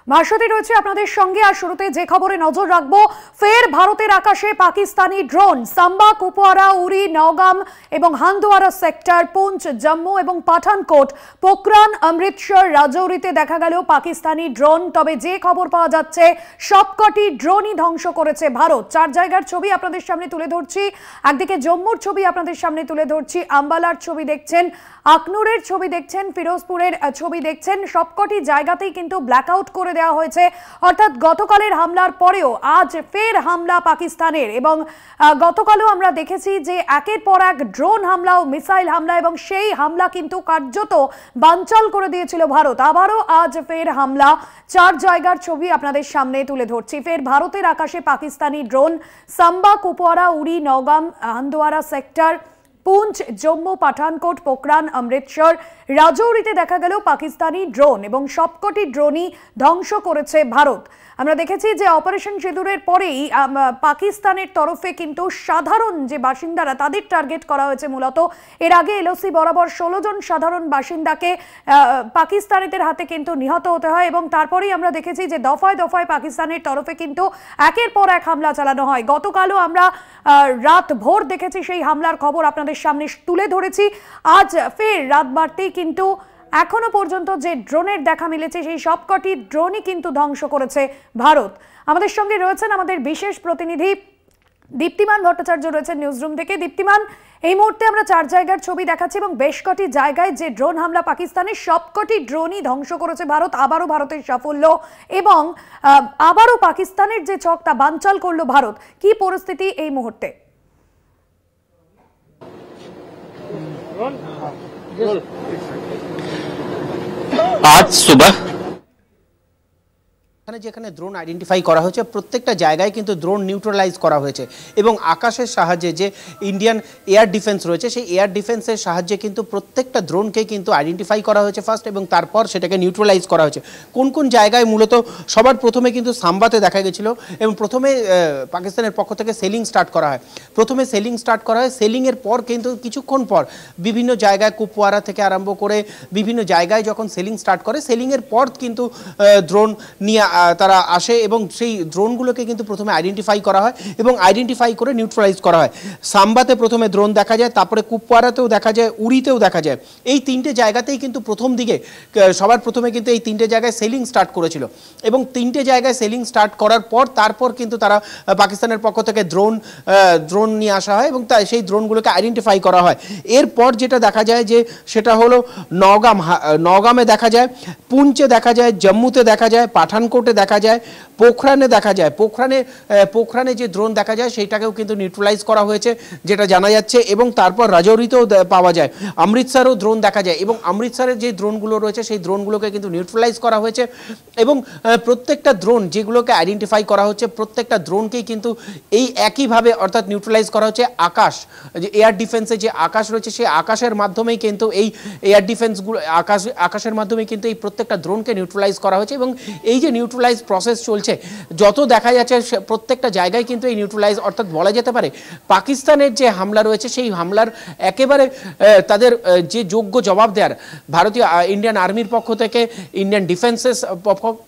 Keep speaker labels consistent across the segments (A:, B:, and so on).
A: ভাস্বতী রয়েছে আপনাদের সঙ্গে। আর শুরুতে যে খবরে নজর রাখবো, ফের ভারতের আকাশে পাকিস্তানি ড্রোন। সাম্বা, কুপওয়ারা, উরি, নওগাম এবং হান্দওয়ারা সেক্টর, পুঞ্চ, জম্মু এবং পাঠানকোট, পোখরান, অমৃতসর, রাজৌরিতে দেখা গেল পাকিস্তানি ড্রোন। তবে যে খবর পাওয়া যাচ্ছে, সবকটি ড্রোনই ধ্বংস করেছে ভারত। 4 জায়গার ছবি আপনাদের সামনে তুলে ধরছি। একদিকে জম্মুর ছবি আপনাদের সামনে তুলে ধরছি, আম্বালার ছবি দেখছেন, আখনুরের ছবি দেখছেন, ফিরোজপুরের ছবি দেখছেন। সবকটি জায়গাতেই কিন্তু ব্ল্যাকআউট করে দেওয়া হয়েছে। অর্থাৎ গতকালের হামলার পরেও আজ ফের হামলা পাকিস্তানের। এবং গতকালও আমরা দেখেছি যে একের পর এক ড্রোন হামলা ও মিসাইল হামলা, এবং সেই হামলা কিন্তু কার্যত বানচাল করে দিয়েছিল ভারত। আবারও আজ ফের হামলা। 4 জায়গার ছবি আপনাদের সামনে তুলে ধরছি। ফের ভারতের আকাশে পাকিস্তানি ড্রোন। সাম্বা, কুপওয়ারা, উরি, নওগাম, হান্দওয়ারা সেক্টর, পুঞ্চ, জম্মু, পাঠানকোট, পোখরান, অমৃতসর, রাজৌরিতে দেখা গেল পাকিস্তানি ড্রোন, এবং সবকটি ড্রোনই ধ্বংস করেছে ভারত। আমরা দেখেছি যে অপারেশন সিঁদুরের পরেই পাকিস্তানের তরফে কিন্তু সাধারণ যে বাসিন্দারা, তাদের টার্গেট করা হয়েছে মূলত। এর আগে এলওসি বরাবর 16 জন সাধারণ বাসিন্দাকে পাকিস্তানিদের হাতে কিন্তু নিহত হতে হয়, এবং তারপরেই আমরা দেখেছি যে দফায় দফায় পাকিস্তানের তরফে কিন্তু একের পর এক হামলা চালানো হয়। গতকালও আমরা রাত ভোর দেখেছি সেই হামলার খবর আপনাদের সামনে তুলে ধরেছি। আজ ফের রাত বাড়তেই কিন্তু এখনো পর্যন্ত যে ড্রোনের দেখা মিলেছে, সেই সবকটি ড্রোনই কিন্তু ধ্বংস করেছে ভারত। আমাদের সঙ্গে রয়েছেন আমাদের বিশেষ প্রতিনিধি দীপ্তিমান ভট্টাচার্য, রয়েছেন নিউজরুম থেকে। দীপ্তিমান, এই মুহূর্তে আমরা 4 জায়গার ছবি দেখাচ্ছি, এবং বেশ কটি জায়গায় যে ড্রোন হামলা পাকিস্তানের, সবকটি ড্রোনই ধ্বংস করেছে ভারত। আবারও ভারতের সাফল্য, এবং আবারও পাকিস্তানের যে ছক তা বানচাল করলো ভারত। কি পরিস্থিতি এই মুহূর্তে?
B: आज सुबह যেখানে ড্রোন আইডেন্টিফাই করা হয়েছে, প্রত্যেকটা জায়গায় কিন্তু ড্রোন নিউট্রালাইজ করা হয়েছে, এবং আকাশের সাহায্যে যে ইন্ডিয়ান এয়ার ডিফেন্স রয়েছে, সেই এয়ার ডিফেন্সের সাহায্যে কিন্তু প্রত্যেকটা ড্রোনকে কিন্তু আইডেন্টিফাই করা হয়েছে ফার্স্ট, এবং তারপর সেটাকে নিউট্রালাইজ করা হয়েছে। কোন কোন জায়গায় মূলত সবার প্রথমে কিন্তু সাম্বাতে দেখা গেছিলো, এবং প্রথমে পাকিস্তানের পক্ষ থেকে সেলিং স্টার্ট করা হয়। প্রথমে সেলিং স্টার্ট করা হয়, সেলিংয়ের পর কিন্তু কিছুক্ষণ পর বিভিন্ন জায়গায় কুপওয়ারা থেকে আরম্ভ করে বিভিন্ন জায়গায় যখন সেলিং স্টার্ট করে, সেলিংয়ের পর কিন্তু ড্রোন নিয়ে তারা আসে, এবং সেই ড্রোনগুলোকে কিন্তু প্রথমে আইডেন্টিফাই করা হয় এবং আইডেন্টিফাই করে নিউট্রালাইজ করা হয়। সাম্বাতে প্রথমে ড্রোন দেখা যায়, তারপরে কুপওয়ারাতেও দেখা যায়, উরিতেও দেখা যায়। এই 3টে জায়গাতেই কিন্তু প্রথম দিকে সবার প্রথমে কিন্তু এই 3টে জায়গায় সেলিং স্টার্ট করেছিল, এবং 3টে জায়গায় সেলিং স্টার্ট করার পর তারপর কিন্তু তারা পাকিস্তানের পক্ষ থেকে ড্রোন নিয়ে আসা হয়, এবং সেই ড্রোনগুলোকে আইডেন্টিফাই করা হয়। এরপর যেটা দেখা যায় যে সেটা হলো নওগামে দেখা যায়, পুঞ্চে দেখা যায়, জম্মুতে দেখা যায়, পাঠানকোটে দেখা যায়, পোখরানে দেখা যায়। পোখরানে যে ড্রোন দেখা যায় সেইটাকেও কিন্তু নিউট্রালাইজ করা হয়েছে যেটা জানা যাচ্ছে, এবং তারপর রাজৌরিতেও পাওয়া যায়। অমৃতসরেও ড্রোন দেখা যায়, এবং অমৃতসরের যে ড্রোনগুলো রয়েছে সেই ড্রোনগুলোকে কিন্তু নিউট্রালাইজ করা হয়েছে। এবং প্রত্যেকটা ড্রোন যেগুলোকে আইডেন্টিফাই করা হচ্ছে, প্রত্যেকটা ড্রোনকেই কিন্তু এই একইভাবে অর্থাৎ নিউট্রালাইজ করা হচ্ছে। আকাশ, যে এয়ার ডিফেন্সে যে আকাশ রয়েছে, সেই আকাশের মাধ্যমেই কিন্তু এই এয়ার ডিফেন্সগুলো আকাশের মাধ্যমে কিন্তু এই প্রত্যেকটা ড্রোনকে নিউট্রালাইজ করা হয়েছে। এবং এই যে নিউট্রালাইজ প্রসেস চলছে, যত দেখা যাচ্ছে প্রত্যেকটা জায়গায় কিন্তু এই নিউট্রালাইজ, অর্থাৎ বলা যেতে পারে পাকিস্তানের যে হামলা রয়েছে সেই হামলার একেবারে তাদের যে যোগ্য জবাব দেওয়ার ভারতীয় ইন্ডিয়ান আর্মির পক্ষ থেকে, ইন্ডিয়ান ডিফেন্সের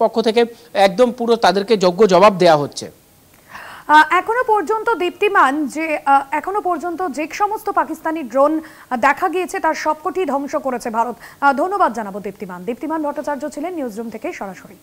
B: পক্ষ থেকে একদম পুরো তাদেরকে যোগ্য জবাব দেওয়া হচ্ছে।
A: এখনো পর্যন্ত দীপ্তিমান, যে এখনো পর্যন্ত যে সমস্ত পাকিস্তানি ড্রোন দেখা গিয়েছে তার সবকটি ধ্বংস করেছে ভারত। ধন্যবাদ জানাবো দীপ্তিমান ভট্টাচার্য ছিলেন নিউজরুম থেকে সরাসরি।